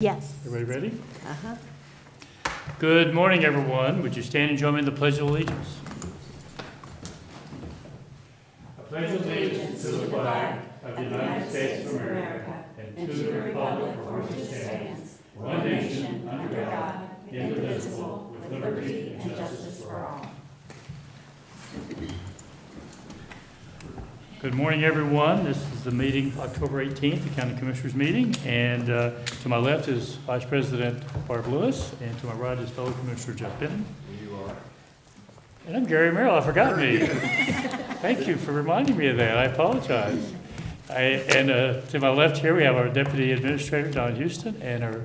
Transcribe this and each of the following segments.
Yes. Everybody ready? Uh-huh. Good morning, everyone. Would you stand and join me in the Pledge of Allegiance? I pledge allegiance to the flag of the United States of America and to the republic for which it stands, one nation, under God, indivisible, with liberty and justice for all. Good morning, everyone. This is the meeting, October 18th, the County Commissioners meeting. And to my left is Vice President Barb Lewis, and to my right is fellow Commissioner Jeff Benton. You are. And I'm Gary Merrill. I forgot me. Thank you for reminding me of that. I apologize. To my left here, we have our Deputy Administrator, Don Houston, and our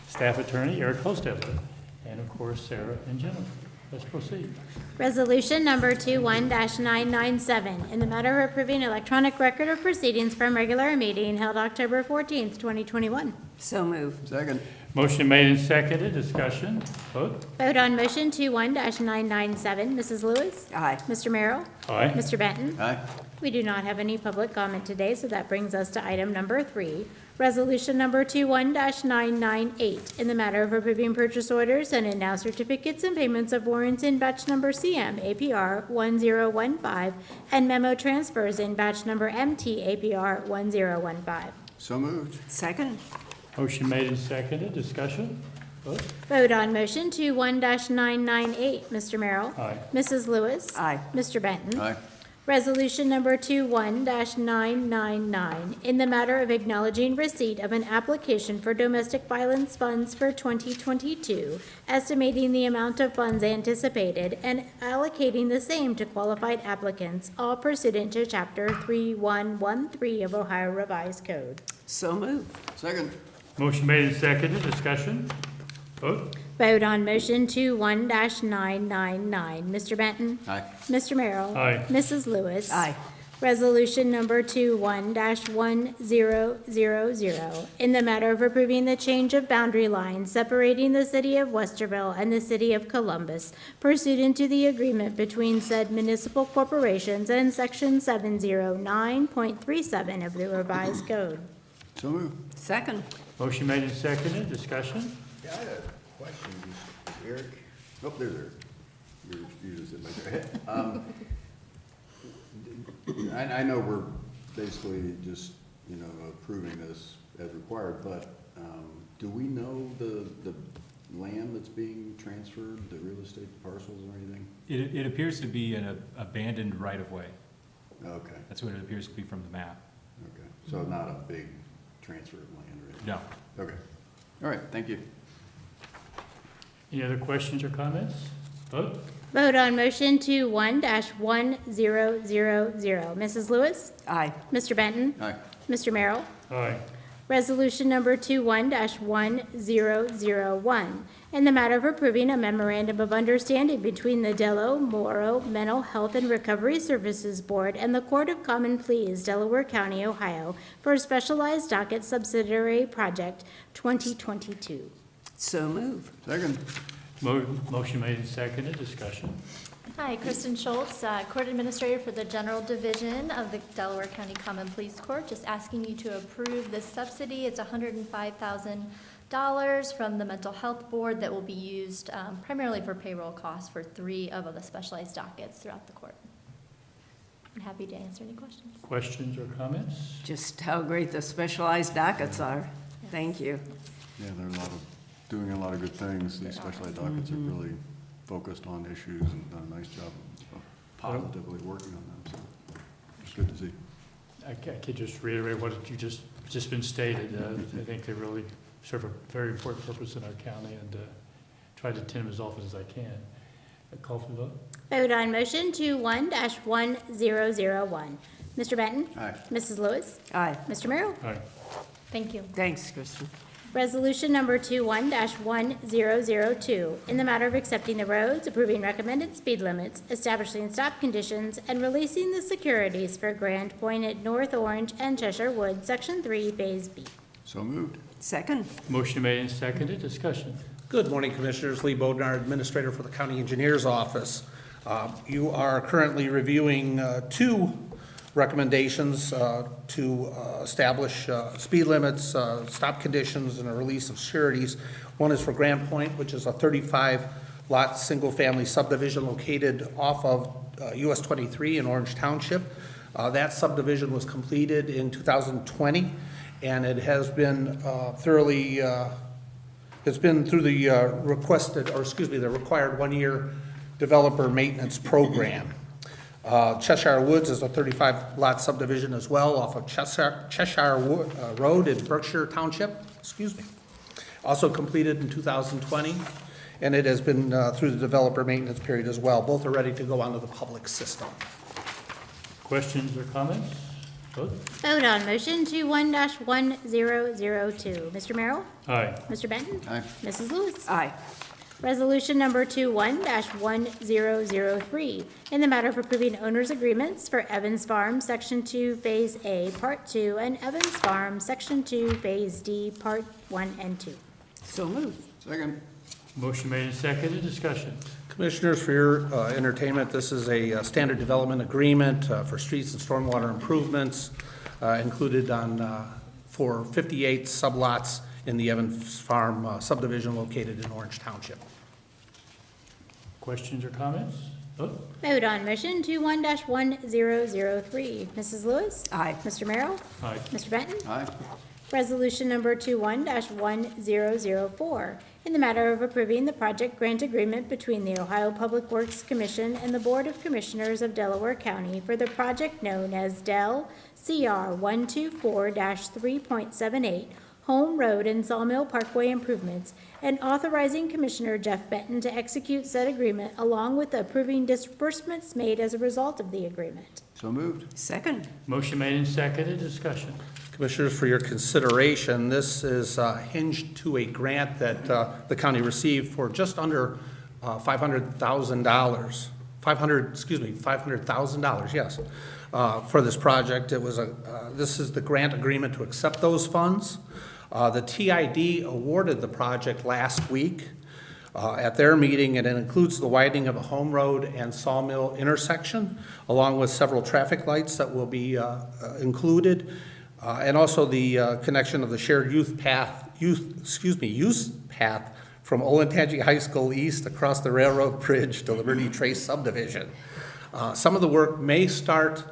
Staff Attorney, Eric Hostetler. And of course, Sarah and Jennifer. Let's proceed. Resolution number 21-997, in the matter of approving electronic record of proceedings from regular meeting held October 14th, 2021. So moved. Second. Motion made and seconded. Discussion. Vote. Vote on motion 21-997. Mrs. Lewis? Aye. Mr. Merrill? Aye. Mr. Benton? Aye. We do not have any public comment today, so that brings us to item number 3. Resolution number 21-998, in the matter of approving purchase orders and in now certificates and payments of warrants in batch number CM APR 1015 and memo transfers in batch number MT APR 1015. So moved. Second. Motion made and seconded. Discussion. Vote. Vote on motion 21-998. Mr. Merrill? Aye. Mrs. Lewis? Aye. Mr. Benton? Aye. Resolution number 21-999, in the matter of acknowledging receipt of an application for domestic violence funds for 2022, estimating the amount of funds anticipated, and allocating the same to qualified applicants, all pursuant to Chapter 3113 of Ohio Revised Code. So moved. Second. Motion made and seconded. Discussion. Vote. Vote on motion 21-999. Mr. Benton? Aye. Mr. Merrill? Aye. Mrs. Lewis? Aye. Resolution number 21-1000, in the matter of approving the change of boundary lines separating the city of Westerville and the city of Columbus pursuant to the agreement between said municipal corporations and section 709.37 of the revised code. So moved. Second. Motion made and seconded. Discussion. Yeah, I had a question. Is Eric? Oh, there's Eric. You just did my head. I know we're basically just, approving this as required, but do we know the land that's being transferred, the real estate parcels or anything? It appears to be an abandoned right-of-way. Okay, That's what it appears to be from the map. okay. So not a big transfer of land or anything? No. Okay. All right, thank you. Any other questions or comments? Vote. Vote on motion 21-1000. Mrs. Lewis? Aye. Mr. Benton? Aye. Mr. Merrill? Aye. Resolution number 21-1001, in the matter of approving a memorandum of understanding between the Delaware Mental Health and Recovery Services Board and the Court of Common Pleas, Delaware County, Ohio, for a specialized docket subsidiary project 2022. So moved. Second. Motion made and seconded. Discussion. Hi, Kristen Schultz, Court Administrator for the General Division of the Delaware County Common Pleas Court. Just asking you to approve this subsidy. It's $105,000 from the Mental Health Board that will be used primarily for payroll costs for 3 of the specialized dockets throughout the court. I'm happy to answer any questions. Questions or comments? Just how great the specialized dockets are. Thank you. Yeah, they're doing a lot of good things. These specialized dockets are really focused on issues and done a nice job of positively working on them, so it's good to see. I could just reiterate what you just been stated. I think they really serve a very important purpose in our county, and try to attend them as often as I can. A call for the vote. Vote on motion 21-1001. Mr. Benton? Aye. Mrs. Lewis? Aye. Mr. Merrill? Aye. Thank you. Thanks, Kristen. Resolution number 21-1002, in the matter of accepting the roads, approving recommended speed limits, establishing stop conditions, and releasing the securities for Grand Point at North Orange and Cheshire Woods, Section 3, Phase B. So moved. Second. Motion made and seconded. Discussion. Good morning, Commissioners. Lee Bodnar, Administrator for the County Engineers Office. You are currently reviewing 2 recommendations to establish speed limits, stop conditions, and a release of sureties. One is for Grand Point, which is a 35-lot, single-family subdivision located off of US 23 in Orange Township. That subdivision was completed in 2020, and it has been thoroughly, it's been through the the required one-year developer maintenance program. Cheshire Woods is a 35-lot subdivision as well off of Cheshire Road in Berkshire Township, Also completed in 2020, and it has been through the developer maintenance period as well. Both are ready to go onto the public system. Questions or comments? Vote. Vote on motion 21-1002. Mr. Merrill? Aye. Mr. Benton? Aye. Mrs. Lewis? Aye. Resolution number 21-1003, in the matter of approving owner's agreements for Evans Farm, Section 2, Phase A, Part 2, and Evans Farm, Section 2, Phase D, Part 1 and 2. So moved. Second. Motion made and seconded, discussion. Commissioners, for your entertainment, this is a standard development agreement for streets and stormwater improvements included on for 58 sublots in the Evans Farm subdivision located in Orange Township. Questions or comments? Vote. Vote on motion 21-1003. Mrs. Lewis? Aye. Mr. Merrill? Aye. Mr. Benton? Aye. Resolution number 21-1004, in the matter of approving the project grant agreement between the Ohio Public Works Commission and the Board of Commissioners of Delaware County for the project known as Del CR 124-3.78, Home Road and Sawmill Parkway improvements, and authorizing Commissioner Jeff Benton to execute said agreement along with approving disbursements made as a result of the agreement. So moved. Second. Motion made and seconded, discussion. Commissioners, for your consideration, this is hinged to a grant that the county received for just under $500,000. $500,000, yes, for this project. It was this is the grant agreement to accept those funds. The TID awarded the project last week at their meeting, and it includes the widening of a Home Road and Sawmill intersection, along with several traffic lights that will be included. And also the connection of the shared use path from Olentangy High School east across the railroad bridge to Liberty Trace subdivision. Some of the work may start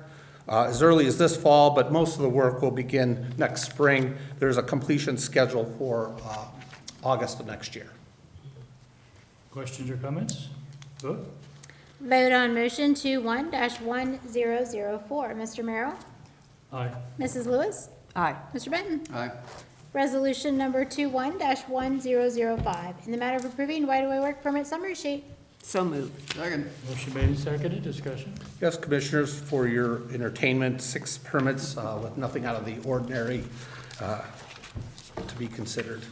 as early as this fall, but most of the work will begin next spring. There's a completion schedule for August of next year. Questions or comments? Vote. Vote on motion 21-1004. Mr. Merrill? Aye. Mrs. Lewis? Aye. Mr. Benton? Aye. Resolution number 21-1005, in the matter of approving right-of-way work permit summary sheet. So moved. Second. Motion made and seconded, discussion. Yes, Commissioners, for your entertainment, 6 permits with nothing out of the ordinary to be considered.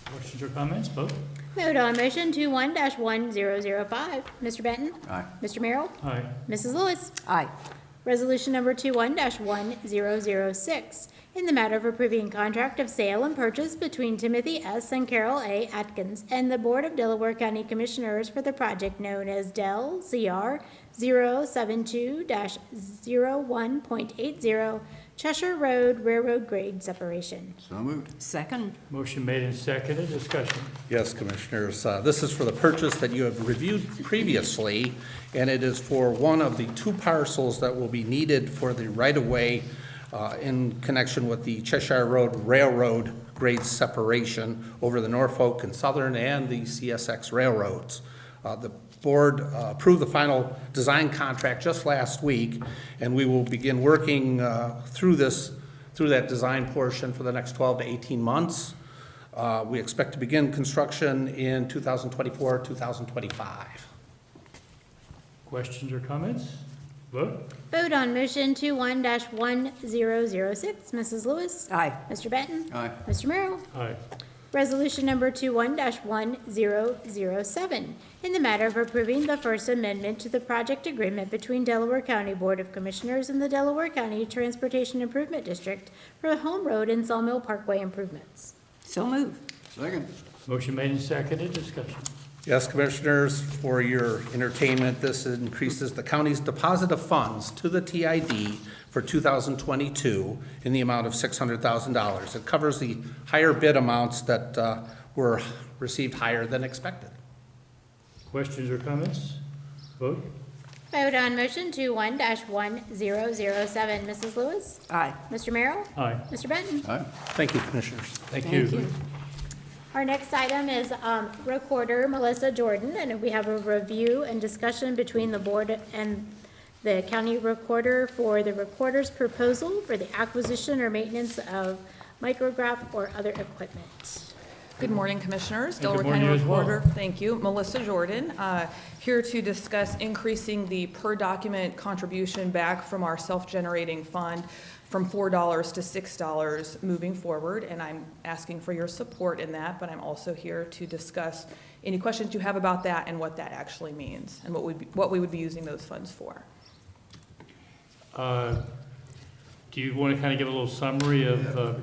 Questions or comments? Vote. Vote on motion 21-1005. Mr. Benton? Aye. Mr. Merrill? Aye. Mrs. Lewis? Aye. Resolution number 21-1006, in the matter of approving contract of sale and purchase between Timothy S. and Carol A. Atkins and the Board of Delaware County Commissioners for the project known as Del CR 072-01.80, Cheshire Road Railroad Grade Separation. So moved. Second. Motion made and seconded, discussion. Yes, Commissioners, this is for the purchase that you have reviewed previously, and it is for one of the 2 parcels that will be needed for the right-of-way in connection with the Cheshire Road Railroad grade separation over the Norfolk and Southern and the CSX railroads. The board approved the final design contract just last week, and we will begin working through that design portion for the next 12 to 18 months. We expect to begin construction in 2024, 2025. Questions or comments? Vote. Vote on motion 21-1006. Mrs. Lewis? Aye. Mr. Benton? Aye. Mr. Merrill? Aye. Resolution number 21-1007, in the matter of approving the First Amendment to the project agreement between Delaware County Board of Commissioners and the Delaware County Transportation Improvement District for the Home Road and Sawmill Parkway improvements. So moved. Second. Motion made and seconded, discussion. Yes, Commissioners, for your entertainment, this increases the county's deposit of funds to the TID for 2022 in the amount of $600,000. It covers the higher bid amounts that were received higher than expected. Questions or comments? Vote? Vote on motion 21-1007. Mrs. Lewis? Aye. Mr. Merrill? Aye. Mr. Benton? All right, Thank you, Commissioners. Thank you. Our next item is Recorder Melissa Jordan, and we have a review and discussion between the board and the county recorder for the recorder's proposal for the acquisition or maintenance of micrograph or other equipment. Good morning, Commissioners. And Delaware good County morning as well. Recorder. Thank you. Melissa Jordan, here to discuss increasing the per-document contribution back from our self-generating fund from $4 to $6 moving forward, and I'm asking for your support in that, but I'm also here to discuss any questions you have about that and what that actually means, and what we would be using those funds for. Do you want to kind of give a little summary of,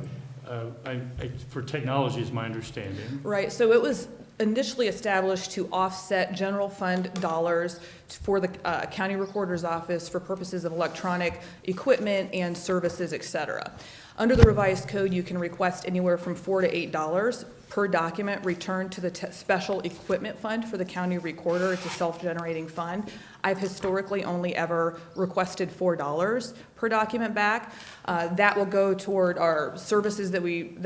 for technology is my understanding? Right, so it was initially established to offset general fund dollars for the county recorder's office for purposes of electronic equipment and services, et cetera. Under the revised code, you can request anywhere from $4 to $8 per document returned to the special equipment fund for the county recorder. It's a self-generating fund. I've historically only ever requested $4 per document back. That will go toward our services that we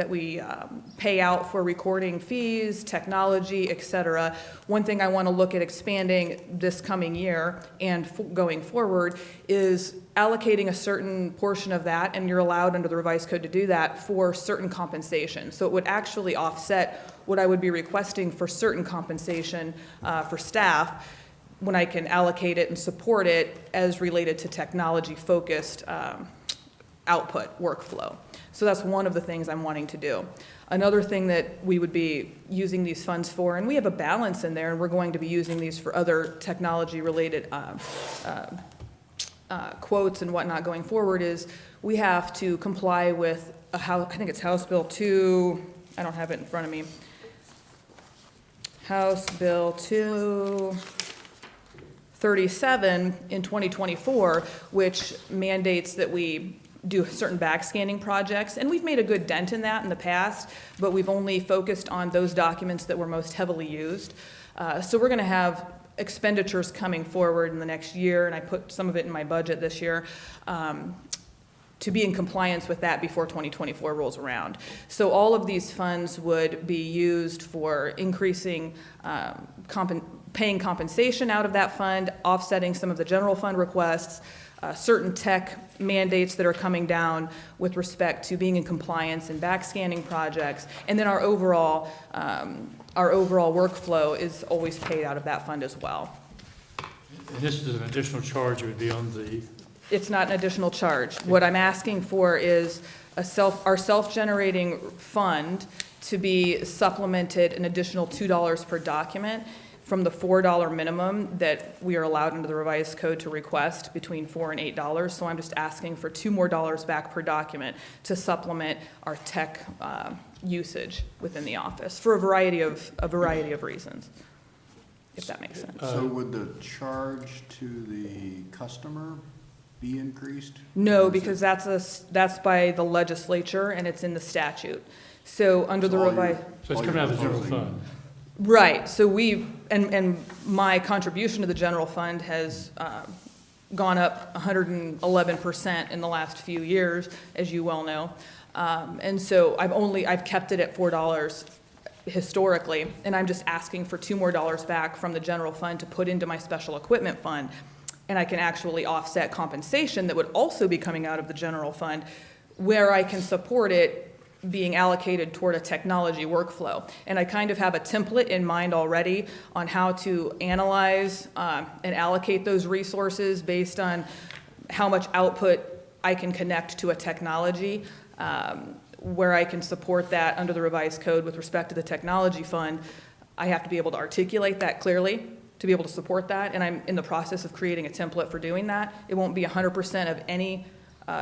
pay out for recording fees, technology, et cetera. One thing I want to look at expanding this coming year and going forward is allocating a certain portion of that, and you're allowed under the revised code to do that, for certain compensation. So it would actually offset what I would be requesting for certain compensation for staff when I can allocate it and support it as related to technology-focused output workflow. So that's one of the things I'm wanting to do. Another thing that we would be using these funds for, and we have a balance in there, and we're going to be using these for other technology-related quotes and whatnot going forward, is we have to comply with I think it's House Bill 2, I don't have it in front of me. House Bill 237 in 2024, which mandates that we do certain backscanning projects, and we've made a good dent in that in the past, but we've only focused on those documents that were most heavily used. So we're going to have expenditures coming forward in the next year, and I put some of it in my budget this year, to be in compliance with that before 2024 rolls around. So all of these funds would be used for increasing, paying compensation out of that fund, offsetting some of the general fund requests, certain tech mandates that are coming down with respect to being in compliance and backscanning projects, and then our overall workflow is always paid out of that fund as well. And this is an additional charge, it would be on the, It's not an additional charge. What I'm asking for is our self-generating fund to be supplemented an additional $2 per document from the $4 minimum that we are allowed under the revised code to request between $4 and $8. So I'm just asking for $2 more back per document to supplement our tech usage within the office for a variety of reasons, if that makes sense. so would the charge to the customer be increased? No, because that's by the legislature and it's in the statute. So under the So all your- revised. so it's all coming out you're of the general proposing- fund. Right, so and my contribution to the general fund has gone up 111% in the last few years, as you well know. And so I've kept it at $4 historically, and I'm just asking for $2 more back from the general fund to put into my special equipment fund. And I can actually offset compensation that would also be coming out of the general fund, where I can support it being allocated toward a technology workflow. And I kind of have a template in mind already on how to analyze and allocate those resources based on how much output I can connect to a technology, where I can support that under the revised code with respect to the technology fund. I have to be able to articulate that clearly to be able to support that, and I'm in the process of creating a template for doing that. It won't be 100% of any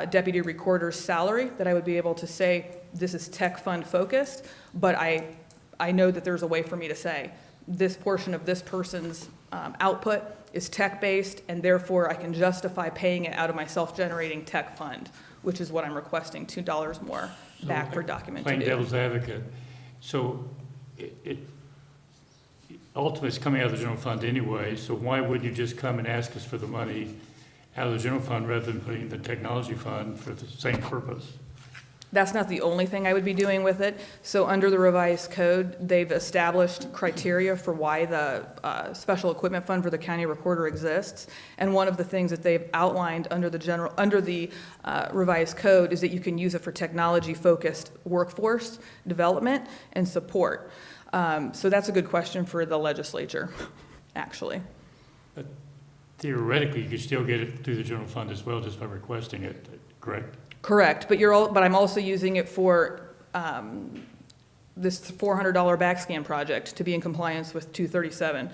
deputy recorder's salary that I would be able to say, this is tech fund focused, but I know that there's a way for me to say, this portion of this person's output is tech-based, and therefore I can justify paying it out of my self-generating tech fund, which is what I'm requesting, $2 more back per document to Plain do. devil's advocate. So ultimately, it's coming out of the general fund anyway, so why wouldn't you just come and ask us for the money out of the general fund rather than putting it in the technology fund for the same purpose? That's not the only thing I would be doing with it. So under the revised code, they've established criteria for why the special equipment fund for the county recorder exists. And one of the things that they've outlined under the revised code is that you can use it for technology-focused workforce development and support. So that's a good question for the legislature, actually. But theoretically, you could still get it through the general fund as well, just by requesting it, correct? Correct, but I'm also using it for this $400 backscan project to be in compliance with 237.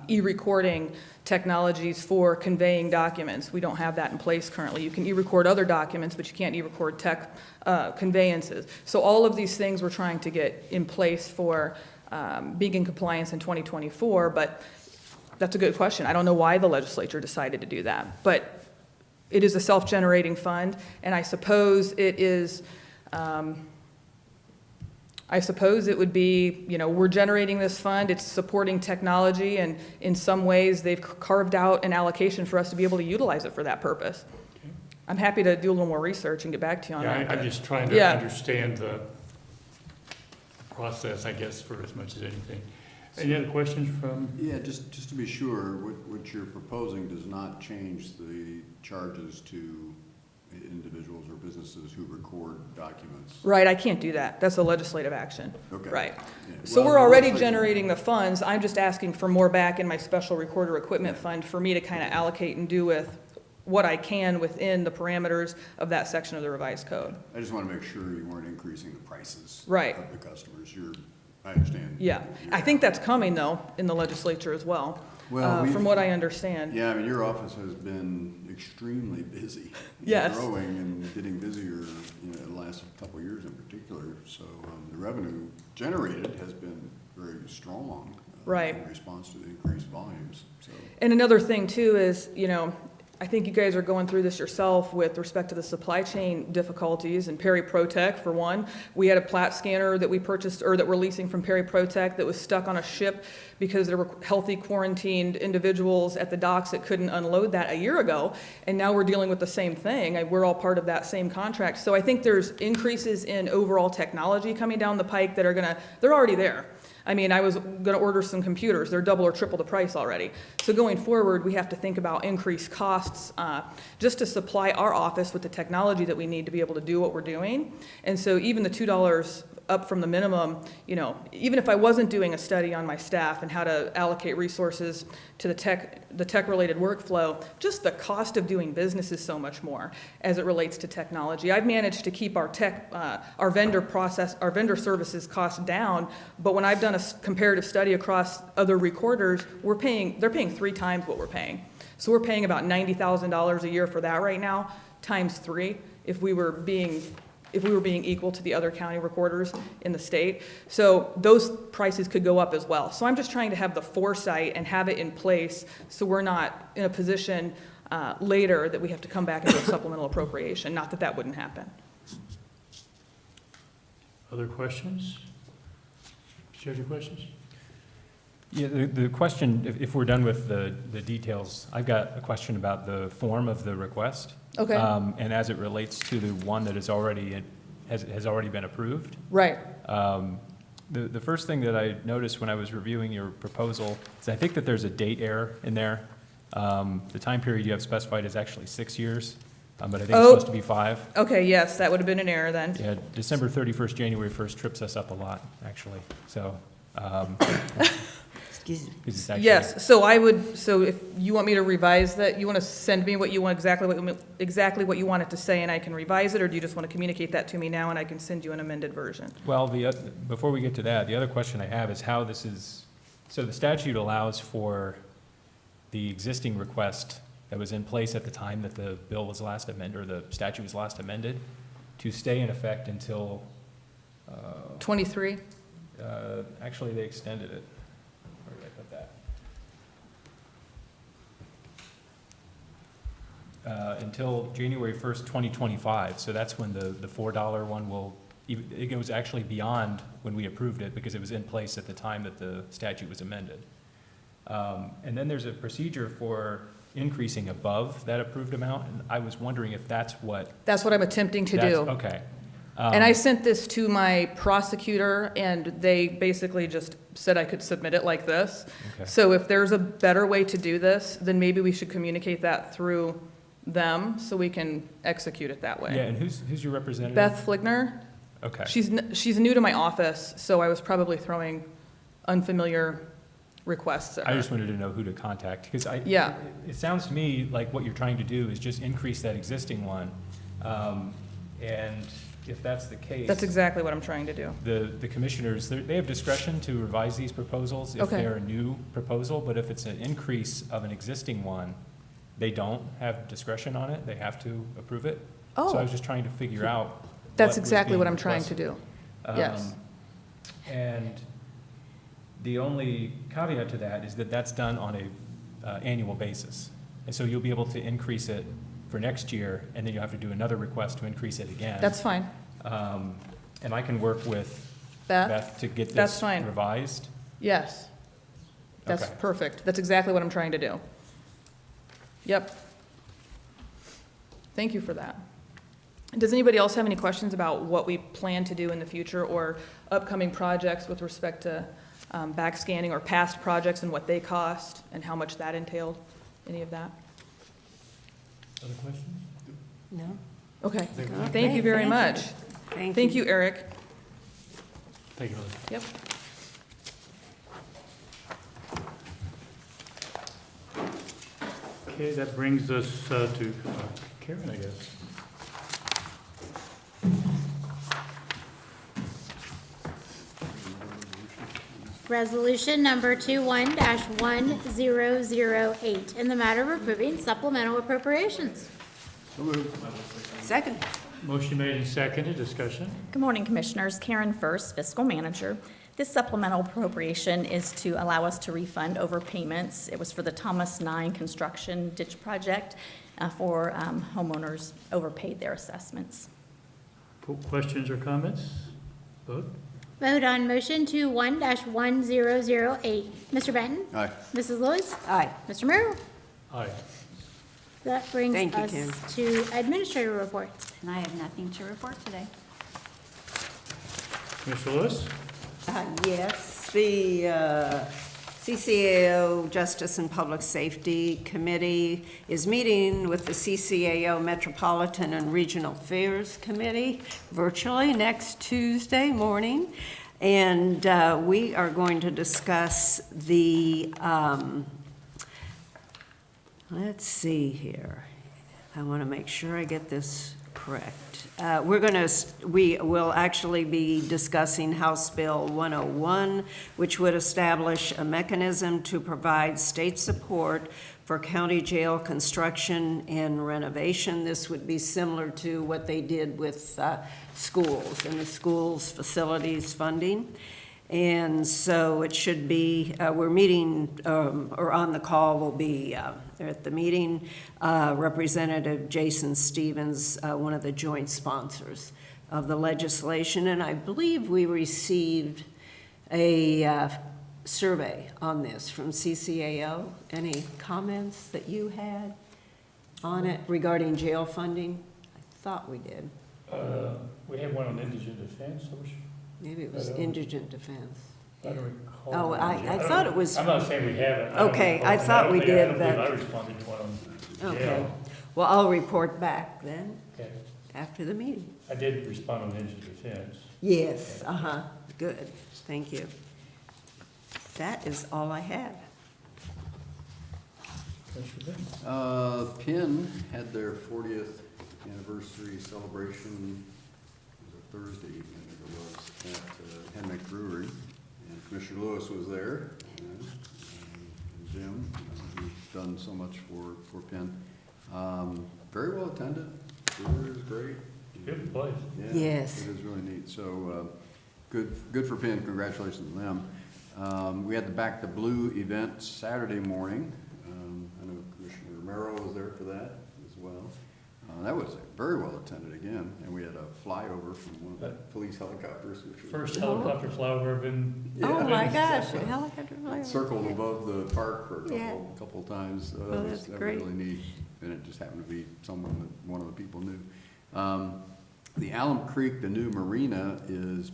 E-recording technologies for conveying documents. We don't have that in place currently. You can e-record other documents, but you can't e-record tech conveyances. So all of these things we're trying to get in place for being in compliance in 2024, but that's a good question. I don't know why the legislature decided to do that, but it is a self-generating fund, and I suppose it is, I suppose it would be, we're generating this fund, it's supporting technology, and in some ways, they've carved out an allocation for us to be able to utilize it for that purpose. Okay. I'm happy to do a little more research and get back to you on Yeah, that. I'm just trying to Yeah. understand the process, I guess, for as much as anything. Any other questions from? Yeah, just to be sure, what you're proposing does not change the charges to individuals or businesses who record documents. Right, I can't do that. That's a legislative action. Okay. Right. Yeah. So Well, we're already it looks like- generating the funds. I'm just asking for more back in my special recorder equipment fund for me to kind of allocate and do with what I can within the parameters of that section of the revised code. I just want to make sure you weren't increasing the prices. Right. Of the customers. I understand. Yeah, I think that's coming though in the legislature as well, Well, from what I understand. Yeah, I mean, your office has been extremely busy. Yes. Growing and getting busier, the last couple of years in particular. So the revenue generated has been very strong. Right. In response to the increased volumes, so. And another thing too is, I think you guys are going through this yourself with respect to the supply chain difficulties and Perry Protec for one. We had a plat scanner that we purchased or that we're leasing from Perry Protec that was stuck on a ship because there were healthy quarantined individuals at the docks that couldn't unload that a year ago. And now we're dealing with the same thing. We're all part of that same contract. So I think there's increases in overall technology coming down the pike that they're already there. I mean, I was going to order some computers. They're double or triple the price already. So going forward, we have to think about increased costs just to supply our office with the technology that we need to be able to do what we're doing. And so even the $2 up from the minimum, even if I wasn't doing a study on my staff and how to allocate resources to the tech-related workflow, just the cost of doing business is so much more as it relates to technology. I've managed to keep our vendor services costs down, but when I've done a comparative study across other recorders, they're paying 3 times what we're paying. So we're paying about $90,000 a year for that right now, times 3, if we were being equal to the other county recorders in the state. So those prices could go up as well. So I'm just trying to have the foresight and have it in place so we're not in a position later that we have to come back and do a supplemental appropriation. Not that that wouldn't happen. Other questions? Do you have any questions? Yeah, the question, if we're done with the details, I've got a question about the form of the request. Okay. And as it relates to the one that has already been approved. Right. The first thing that I noticed when I was reviewing your proposal is I think that there's a date error in there. The time period you have specified is actually 6 years, but I think it's supposed to be 5. Okay, yes, that would have been an error then. Yeah, December 31st, January 1st trips us up a lot, actually, so. Excuse me. It's actually- Yes, so if you want me to revise that, you want to send me what you want, exactly what you want it to say, and I can revise it, or do you just want to communicate that to me now and I can send you an amended version? Well, before we get to that, the other question I have is how this is, so the statute allows for the existing request that was in place at the time that the bill was last amended, or the statute was last amended, to stay in effect until, 23? actually, they extended it. until January 1st, 2025. So that's when the $4 one will, it goes actually beyond when we approved it because it was in place at the time that the statute was amended. And then there's a procedure for increasing above that approved amount, and I was wondering if that's what. That's what I'm attempting to that's- do. Okay. And I sent this to my prosecutor, and they basically just said I could submit it like this. Okay. So if there's a better way to do this, then maybe we should communicate that through them, so we can execute it that Yeah, way. and who's your representative? Beth Fligner, Okay. she's new to my office, so I was probably throwing unfamiliar requests at I her. just wanted to know who to contact, because Yeah. it sounds to me like what you're trying to do is just increase that existing one. And if that's the case. That's exactly what I'm trying to do. The commissioners, they have discretion to revise these proposals if Okay. they're a new proposal, but if it's an increase of an existing one, they don't have discretion on it, they have to approve it. So I Oh, was just trying to figure out. that's was exactly what being I'm trying to requested. do. Yes. And the only caveat to that is that that's done on a annual basis. And so you'll be able to increase it for next year, and then you'll have to do another request to increase it again. That's fine. And I can work with Beth? Beth to get That's this fine. revised. Yes. That's Okay. perfect. That's exactly what I'm trying to do. Yep. Thank you for that. Does anybody else have any questions about what we plan to do in the future or upcoming projects with respect to backscanning or past projects and what they cost and how much that entailed? Any of that? Other questions? No? Okay. Okay, Thank you very thank much. you. Thank you, Eric. Thank you, Liz. Yep. Okay, that brings us to Karen, I guess. Resolution number 21-1008, in the matter of approving supplemental appropriations. So moved. Second. Motion made and seconded, discussion. Good morning, Commissioners. Karen First, Fiscal Manager. This supplemental appropriation is to allow us to refund overpayments. It was for the Thomas 9 construction ditch project for homeowners overpaid their assessments. Questions or comments? Vote. Vote on motion 21-1008. Mr. Benton? Aye. Mrs. Lewis? Aye. Mr. Merrill? Aye. That brings Thank you, us Kim. to administrator reports. And I have nothing to report today. Commissioner Lewis? Yes, the CCAO Justice and Public Safety Committee is meeting with the CCAO Metropolitan and Regional Affairs Committee virtually next Tuesday morning. And we are going to discuss the, let's see here. I want to make sure I get this correct. We will actually be discussing House Bill 101, which would establish a mechanism to provide state support for county jail construction and renovation. This would be similar to what they did with schools and the schools' facilities funding. And so it should be, we're meeting, or on the call will be, at the meeting, Representative Jason Stevens, one of the joint sponsors of the legislation. And I believe we received a survey on this from CCAO. Any comments that you had on it regarding jail funding? I thought we did. We have one on indigent defense, so we should. Maybe it was indigent defense. I don't recall. Oh, I thought it was. I'm not saying we haven't. Okay, I thought we did, I but- don't believe I responded to one on Okay, jail. well, I'll report back then, Okay. after the meeting. I did respond on indigent defense. Yes, good, thank you. That is all I have. Commissioner Benton? Penn had their 40th anniversary celebration, it was a Thursday evening, I think it was, at Hennick Brewery. And Commissioner Lewis was there, and Jim, who's done so much for Penn. Very well attended, brewery was great. Beautiful place. Yeah, Yes. it is really neat. So, good for Penn. Congratulations to them. We had the Back to Blue event Saturday morning. I know Commissioner Romero was there for that as well. That was very well attended again, and we had a flyover from one of the police helicopters, which was. First helicopter flyover I've been. Oh, my gosh, a Yeah. helicopter flyover. Circled above the park for a Yeah. couple times. Oh, That that's was great. really neat, and it just happened to be someone that one of the people knew. The Alum Creek, the new marina, is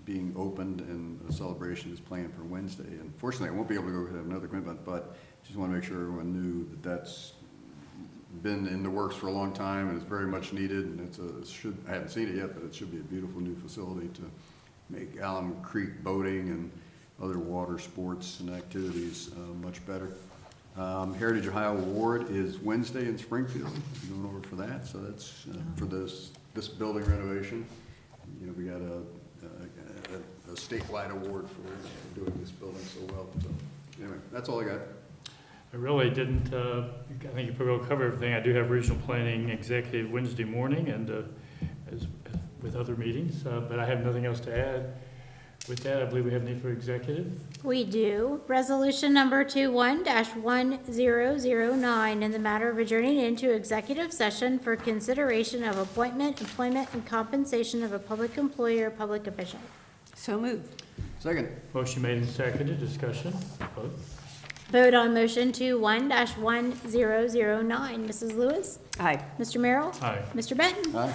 being opened, and a celebration is planned for Wednesday. And fortunately, I won't be able to go to another commitment, but just want to make sure everyone knew that that's been in the works for a long time, and it's very much needed, and I haven't seen it yet, but it should be a beautiful new facility to make Alum Creek boating and other water sports and activities much better. Heritage Ohio Award is Wednesday in Springfield. We're going over for that, so that's for this building renovation. You know, we got a statewide award for doing this building so well. So anyway, that's all I got. I really didn't, I think you pretty well covered everything. I do have regional planning executive Wednesday morning and with other meetings, but I have nothing else to add. With that, I believe we have need for executive. We do. Resolution number 21-1009, in the matter of adjourning into executive session for consideration of appointment, employment, and compensation of a public employee or public official. So moved. Second. Motion made and seconded. Discussion. Vote. Vote on motion 21-1009. Mrs. Lewis? Aye. Mr. Merrill? Aye. Mr. Benton? Aye.